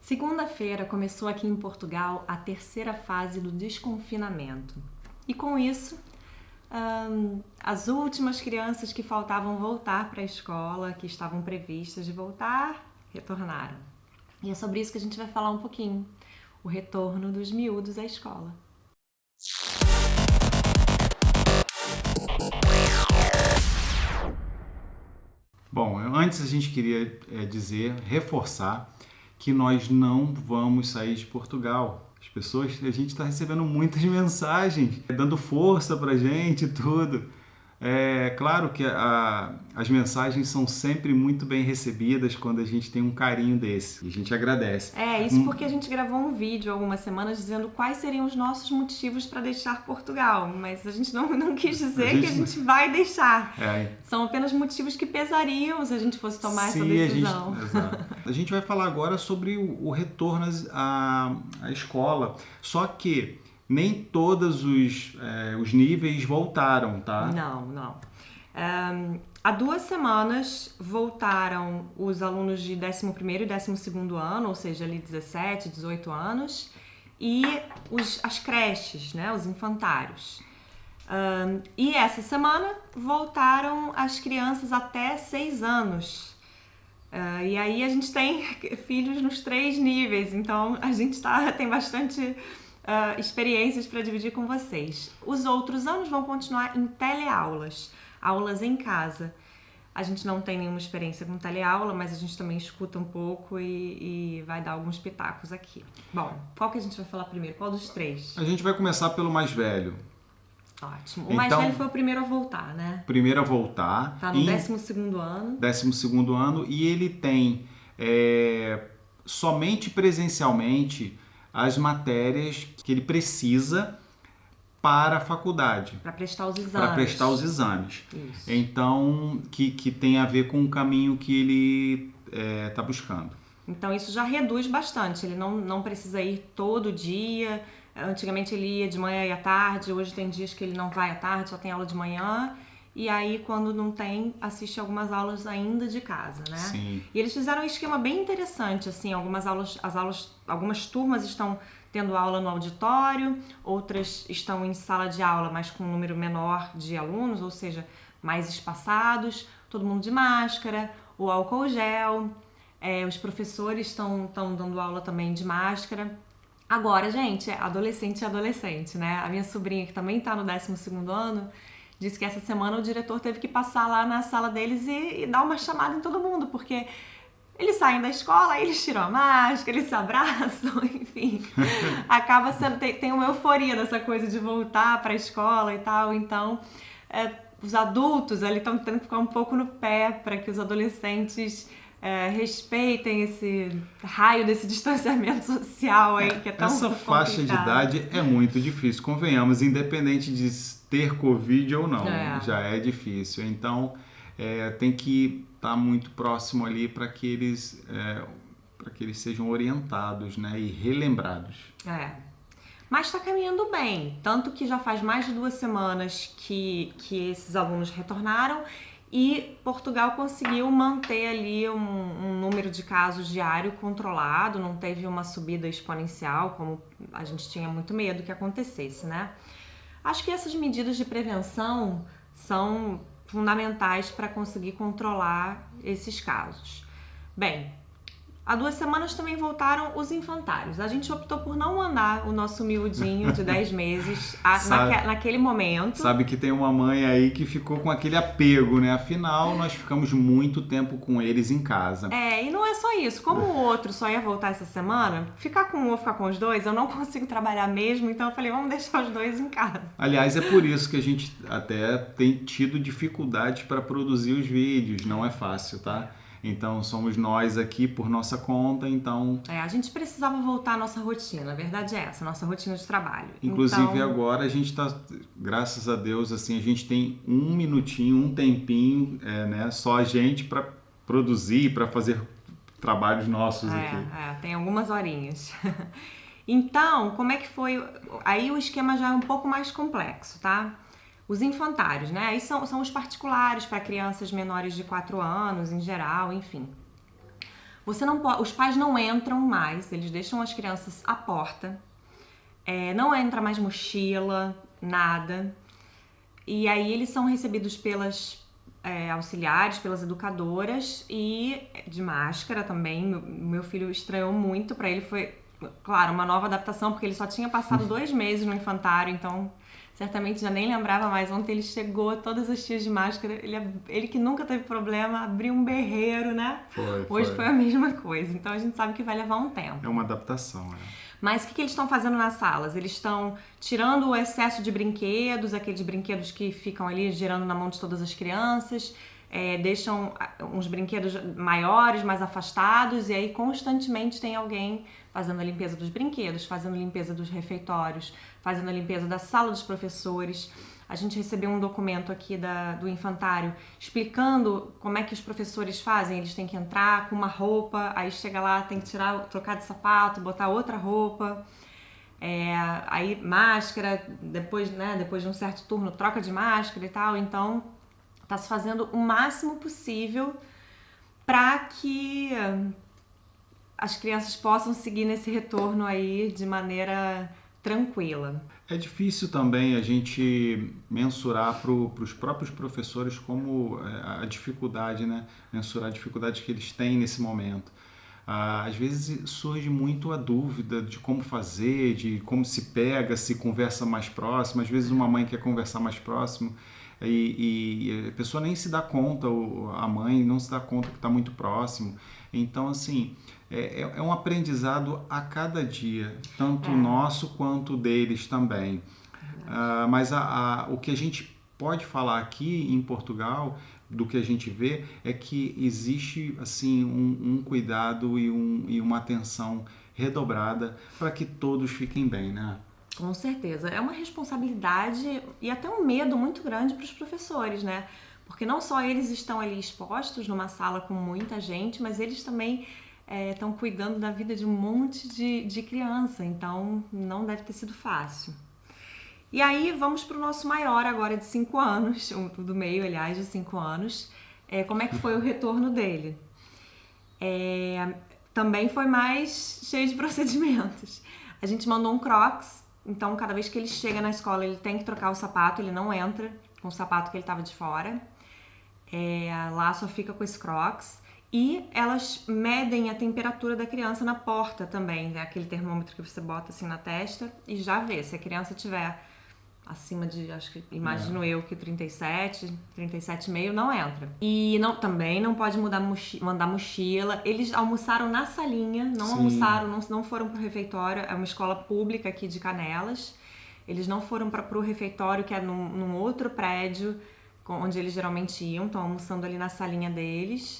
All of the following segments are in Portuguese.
Segunda-feira começou aqui em Portugal a terceira fase do desconfinamento. E com isso, as últimas crianças que faltavam voltar para a escola, que estavam previstas de voltar, retornaram. E é sobre isso que a gente vai falar um pouquinho. O retorno dos miúdos à escola. Bom, antes a gente queria reforçar que nós não vamos sair de Portugal. A gente está recebendo muitas mensagens, dando força pra gente e tudo. É claro que as mensagens são sempre muito bem recebidas quando a gente tem um carinho desse. E a gente agradece. Isso porque a gente gravou um vídeo há algumas semanas dizendo quais seriam os nossos motivos para deixar Portugal. Mas a gente não quis dizer que a gente vai deixar. São apenas motivos que pesariam se a gente fosse tomar essa decisão. A gente vai falar agora sobre o retorno à escola. Só que nem todos os níveis voltaram, tá? Não. Há 2 semanas voltaram os alunos de 11º e 12º ano, ou seja, ali 17, 18 anos, e as creches, né, os infantários. E essa semana voltaram as crianças até 6 anos. E aí a gente tem filhos nos 3 níveis, então a gente tem bastante experiências para dividir com vocês. Os outros anos vão continuar em teleaulas, aulas em casa. A gente não tem nenhuma experiência com teleaula, mas a gente também escuta um pouco e vai dar alguns pitacos aqui. Bom, qual que a gente vai falar primeiro? Qual dos 3? A gente vai começar pelo mais velho. Ótimo. O mais velho foi o primeiro a voltar, né? Primeiro a voltar. Tá no 12º ano. 12º ano, e ele tem somente presencialmente as matérias que ele precisa para a faculdade. Para prestar os exames. Para prestar os exames. Isso. Então, que tem a ver com o caminho que ele está buscando. Então, isso já reduz bastante. Ele não precisa ir todo dia. Antigamente ele ia de manhã e à tarde. Hoje tem dias que ele não vai à tarde, só tem aula de manhã. E aí, quando não tem, assiste algumas aulas ainda de casa, né? Sim. E eles fizeram um esquema bem interessante, assim, algumas turmas estão tendo aula no auditório, outras estão em sala de aula, mas com um número menor de alunos, ou seja, mais espaçados, todo mundo de máscara, o álcool gel, os professores estão dando aula também de máscara. Agora, gente, adolescente, né? A minha sobrinha, que também está no 12º ano, disse que essa semana o diretor teve que passar lá na sala deles e dar uma chamada em todo mundo, porque eles saem da escola, aí eles tiram a máscara, eles se abraçam, enfim. Acaba sendo, tem uma euforia dessa coisa de voltar para a escola e tal, então os adultos ali estão tendo que ficar um pouco no pé para que os adolescentes respeitem esse raio desse distanciamento social aí, que é tão Essa complicado. faixa de idade é muito difícil, convenhamos, independente de ter Covid ou não, já é difícil. Então, tem que estar muito próximo ali para que eles sejam orientados, né, e relembrados. Mas está caminhando bem, tanto que já faz mais de 2 semanas que esses alunos retornaram e Portugal conseguiu manter ali um número de casos diário controlado, não teve uma subida exponencial, como a gente tinha muito medo que acontecesse, né? Acho que essas medidas de prevenção são fundamentais para conseguir controlar esses casos. Bem, há 2 semanas também voltaram os infantários. A gente optou por não mandar o nosso miudinho de 10 meses naquele momento. Sabe que tem uma mãe aí que ficou com aquele apego, né? Afinal, nós ficamos muito tempo com eles em casa. E não é só isso. Como o outro só ia voltar essa semana, ficar com um ou ficar com os dois, eu não consigo trabalhar mesmo, então eu falei, vamos deixar os 2 em casa. Aliás, é por isso que a gente até tem tido dificuldades para produzir os vídeos. Não é fácil, tá? Então, somos nós aqui por nossa conta, então... A gente precisava voltar à nossa rotina, a verdade é essa, nossa rotina de trabalho. Inclusive, agora a gente tá, graças a Deus, assim, a gente tem um minutinho, um tempinho, né, só a gente para produzir, para fazer trabalhos nossos aqui. Tem algumas horinhas. Então, como é que foi? Aí o esquema já é um pouco mais complexo, tá? Os infantários, né? Aí são os particulares para crianças menores de 4 anos, em geral, enfim. Você não pode, os pais não entram mais, eles deixam as crianças à porta. Não entra mais mochila, nada. E aí eles são recebidos pelas auxiliares, pelas educadoras e de máscara também. Meu filho estranhou muito, para ele foi, claro, uma nova adaptação, porque ele só tinha passado 2 meses no infantário, então certamente já nem lembrava mais. Ontem ele chegou todas as tias de máscara, ele que nunca teve problema, abriu um berreiro, né? Hoje foi a mesma coisa, então a gente sabe que vai levar um tempo. É uma adaptação, Mas o que eles estão fazendo nas salas? Eles estão tirando o excesso de brinquedos, aqueles brinquedos que ficam ali girando na mão de todas as crianças, deixam uns brinquedos maiores, mais afastados, e aí constantemente tem alguém fazendo a limpeza dos brinquedos, fazendo a limpeza dos refeitórios, fazendo a limpeza da sala dos professores. A gente recebeu um documento aqui do infantário explicando como é que os professores fazem. Eles têm que entrar com uma roupa, aí chega lá, tem que trocar de sapato, botar outra roupa. Aí máscara, depois de um certo turno, troca de máscara e tal. Então, tá se fazendo o máximo possível para que as crianças possam seguir nesse retorno aí de maneira tranquila. É difícil também a gente mensurar para os próprios professores como a dificuldade, né? Mensurar a dificuldade que eles têm nesse momento. Às vezes surge muito a dúvida de como fazer, de como se pega, se conversa mais próximo. Às vezes uma mãe quer conversar mais próximo e a pessoa nem se dá conta, a mãe não se dá conta que está muito próximo. Então, assim, é um aprendizado a cada dia, tanto nosso quanto deles também. Mas o que a gente pode falar aqui em Portugal, do que a gente vê, é que existe assim um cuidado e uma atenção redobrada para que todos fiquem bem, né? Com certeza. É uma responsabilidade e até um medo muito grande para os professores, né? Porque não só eles estão ali expostos numa sala com muita gente, mas eles também estão cuidando da vida de um monte de criança, então não deve ter sido fácil. E aí vamos para o nosso maior agora de 5 anos, o do meio, aliás, de 5 anos. Como é que foi o retorno dele? Também foi mais cheio de procedimentos. A gente mandou um Crocs, então cada vez que ele chega na escola ele tem que trocar o sapato, ele não entra com o sapato que ele estava de fora. Lá só fica com esse Crocs. E elas medem a temperatura da criança na porta também, né? Aquele termômetro que você bota assim na testa e já vê. Se a criança tiver acima de, acho que, imagino eu que 37, 37,5 não entra. E também não pode mandar mochila. Eles almoçaram na salinha, não almoçaram, não foram pro refeitório. É uma escola pública aqui de Canelas. Eles não foram pro refeitório, que é num outro prédio, onde eles geralmente iam, estão almoçando ali na salinha deles.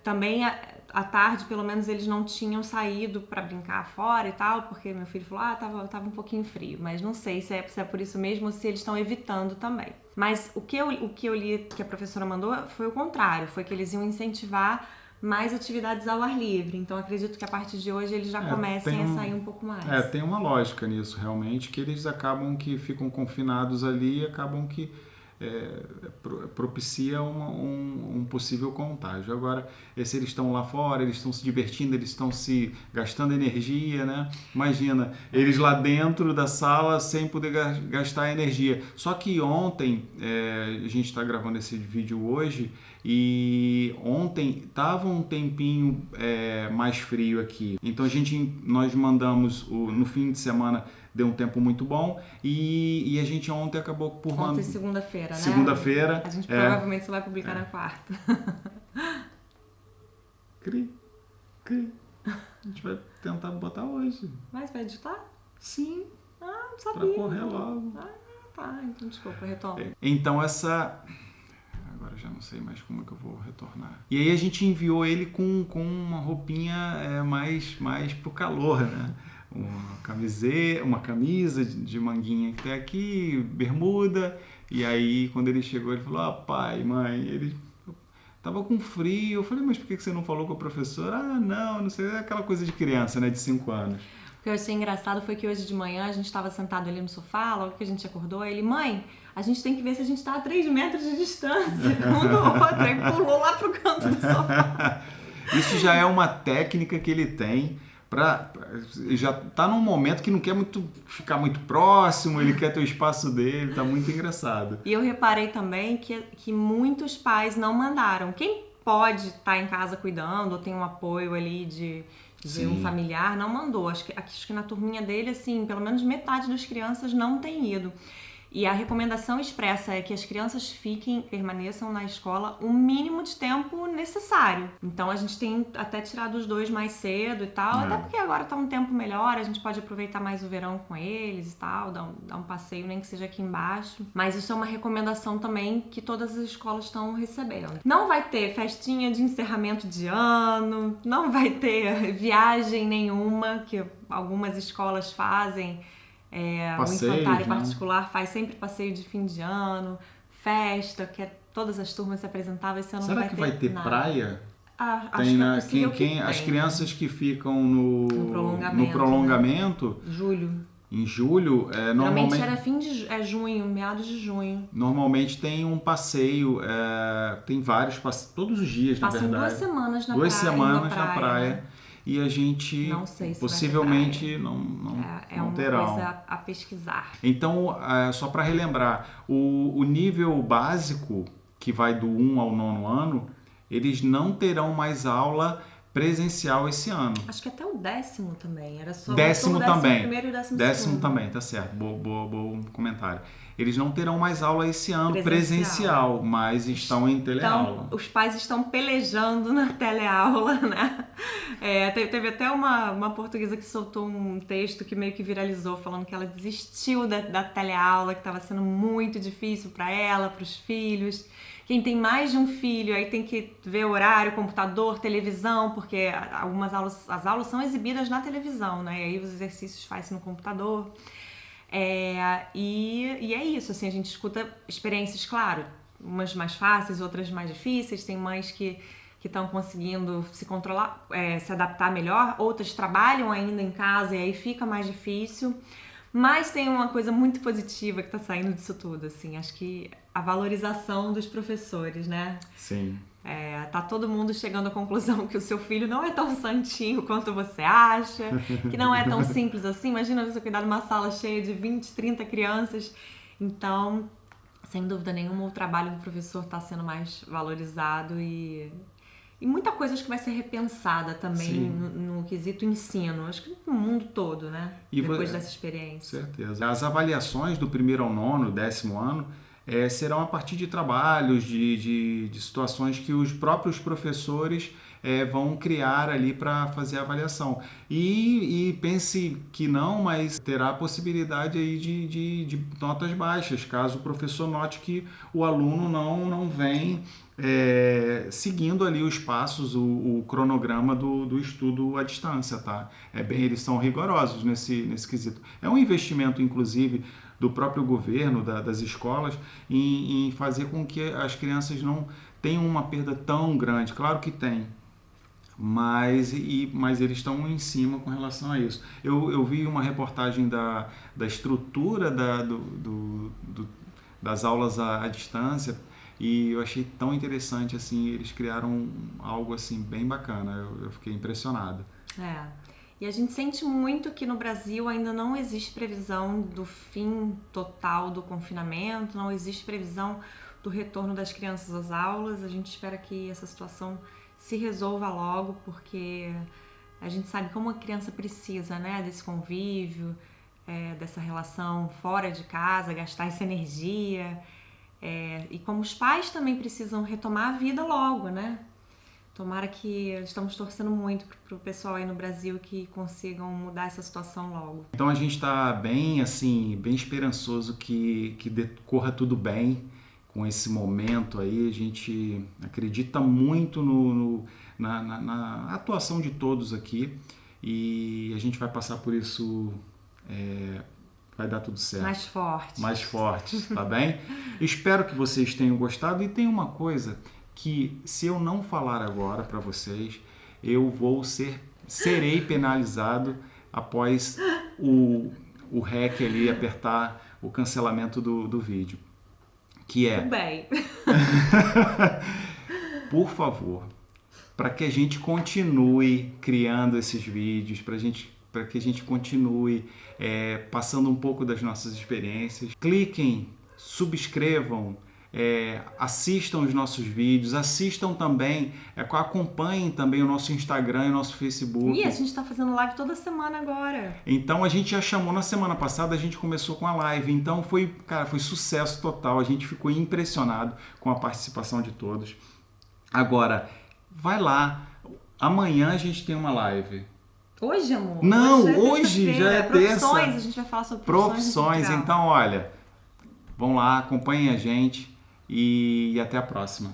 Também à tarde, pelo menos, eles não tinham saído para brincar fora e tal, porque meu filho falou, tava um pouquinho frio, mas não sei se é por isso mesmo ou se eles estão evitando também. Mas o que eu li que a professora mandou foi o contrário, foi que eles iam incentivar mais atividades ao ar livre. Então acredito que a partir de hoje eles já comecem a sair um pouco mais. Tem uma lógica nisso, realmente, que eles acabam que ficam confinados ali e acabam que propicia um possível contágio. Agora, se eles estão lá fora, eles estão se divertindo, eles estão se gastando energia, né? Imagina, eles lá dentro da sala sem poder gastar energia. Só que ontem, a gente está gravando esse vídeo hoje, e ontem estava um tempinho mais frio aqui. Então nós mandamos, no fim de semana, deu um tempo muito bom e a gente ontem acabou por mandar... Ontem, segunda-feira, né? Segunda-feira. A gente provavelmente só vai publicar na quarta. Cri. A gente vai tentar botar hoje. Mas vai editar? Sim. Não sabia. Pra correr logo. Tá. Então, desculpa, retoma. Então, agora já não sei mais como é que eu vou retornar. E aí a gente enviou ele com uma roupinha mais pro calor, né? Uma camisa de manguinha que tem aqui, bermuda. E aí quando ele chegou ele falou, pai, mãe, ele tava com frio. Eu falei, mas por que você não falou com a professora? Não sei, é aquela coisa de criança, né, de 5 anos. O que eu achei engraçado foi que hoje de manhã a gente estava sentado ali no sofá, logo que a gente acordou, ele, mãe, a gente tem que ver se a gente tá a 3 metros de distância um do outro. Aí pulou lá pro canto do sofá. Isso já é uma técnica que ele tem já tá num momento que não quer ficar muito próximo, ele quer ter o espaço dele, tá muito engraçado. E eu reparei também que muitos pais não mandaram. Quem pode estar em casa cuidando, ou tem um apoio ali de um familiar, não mandou. Acho que na turminha dele, assim, pelo menos metade das crianças não tem ido. E a recomendação expressa é que as crianças permaneçam na escola o mínimo de tempo necessário. Então a gente tem até tirado os 2 mais cedo e tal, até porque agora tá um tempo melhor, a gente pode aproveitar mais o verão com eles e tal, dar um passeio, nem que seja aqui embaixo. Mas isso é uma recomendação também que todas as escolas estão recebendo. Não vai ter festinha de encerramento de ano, não vai ter viagem nenhuma, que algumas escolas fazem. Passeio, o infantário né? particular faz sempre passeio de fim de ano, festa, que todas as turmas se apresentavam. Esse ano Será não vai que ter vai ter nada. praia? Acho que é possível que As tenha. crianças que ficam no prolongamento, né? Julho. em julho, Normalmente era junho, meados de junho. Normalmente tem um passeio, tem vários passeios, todos os dias, na Passam verdade. 2 semanas na 2 praia. semanas na praia. Né? E a gente não sei se possivelmente vai ter praia. não terá. É uma coisa a pesquisar. Então, só para relembrar, o nível básico, que vai do 1 ao 9º ano, eles não terão mais aula presencial esse ano. Acho que até o 10º também. Era só 10º também. Primeiro e 12º. 10º também, tá certo. Bom comentário. Eles não terão mais aula esse ano presencial, mas estão em teleaula. Então, os pais estão pelejando na teleaula, né? Teve até uma portuguesa que soltou um texto que meio que viralizou, falando que ela desistiu da teleaula, que estava sendo muito difícil para ela, para os filhos. Quem tem mais de um filho aí tem que ver horário, computador, televisão, porque as aulas são exibidas na televisão, né? E aí os exercícios fazem no computador. E é isso, assim, a gente escuta experiências, claro, umas mais fáceis, outras mais difíceis. Tem mães que estão conseguindo se controlar, se adaptar melhor, outras trabalham ainda em casa e aí fica mais difícil. Mas tem uma coisa muito positiva que está saindo disso tudo, assim, acho que a valorização dos professores, né? Sim. Tá todo mundo chegando à conclusão que o seu filho não é tão santinho quanto você acha, que não é tão simples assim. Imagina você cuidar de uma sala cheia de 20, 30 crianças. Então, sem dúvida nenhuma, o trabalho do professor está sendo mais valorizado e muita coisa acho que vai ser repensada também no quesito ensino, acho que no mundo todo, né? Depois dessa experiência. Certeza. As avaliações do 1º ao 9º, 10º ano, serão a partir de trabalhos, de situações que os próprios professores vão criar ali para fazer a avaliação. E pense que não, mas terá a possibilidade aí de notas baixas, caso o professor note que o aluno não vem seguindo ali os passos, o cronograma do estudo à distância, tá? Eles são rigorosos nesse quesito. É um investimento, inclusive, do próprio governo, das escolas, em fazer com que as crianças não tenham uma perda tão grande. Claro que tem, mas eles estão em cima com relação a isso. Eu vi uma reportagem da estrutura das aulas à distância e eu achei tão interessante, assim, eles criaram algo assim bem bacana, eu fiquei impressionado. E a gente sente muito que no Brasil ainda não existe previsão do fim total do confinamento, não existe previsão do retorno das crianças às aulas. A gente espera que essa situação se resolva logo, porque a gente sabe como a criança precisa, né, desse convívio, dessa relação fora de casa, gastar essa energia. E como os pais também precisam retomar a vida logo, né? Tomara que estamos torcendo muito para o pessoal aí no Brasil que consigam mudar essa situação logo. Então a gente está bem esperançoso que decorra tudo bem com esse momento aí. A gente acredita muito na atuação de todos aqui e a gente vai passar por isso, vai dar tudo certo. Mais forte, tá bem? Espero que vocês tenham gostado. E tem uma coisa que, se eu não falar agora para vocês, eu serei penalizado após o REC ali apertar o cancelamento do vídeo. Que é... Tudo bem. Por favor, para que a gente continue criando esses vídeos, para que a gente continue passando um pouco das nossas experiências. Cliquem, subscrevam, assistam os nossos vídeos, assistam também, acompanhem também o nosso Instagram e o nosso Facebook. E a gente está fazendo live toda semana agora. Então a gente já chamou na semana passada, a gente começou com a live, então foi sucesso total, a gente ficou impressionado com a participação de todos. Agora, vai lá, amanhã a gente tem uma live. Hoje, amor? Não, hoje já é terça. Profissões, a gente vai falar sobre profissões. Então, olha, vão lá, acompanhem a gente e até a próxima.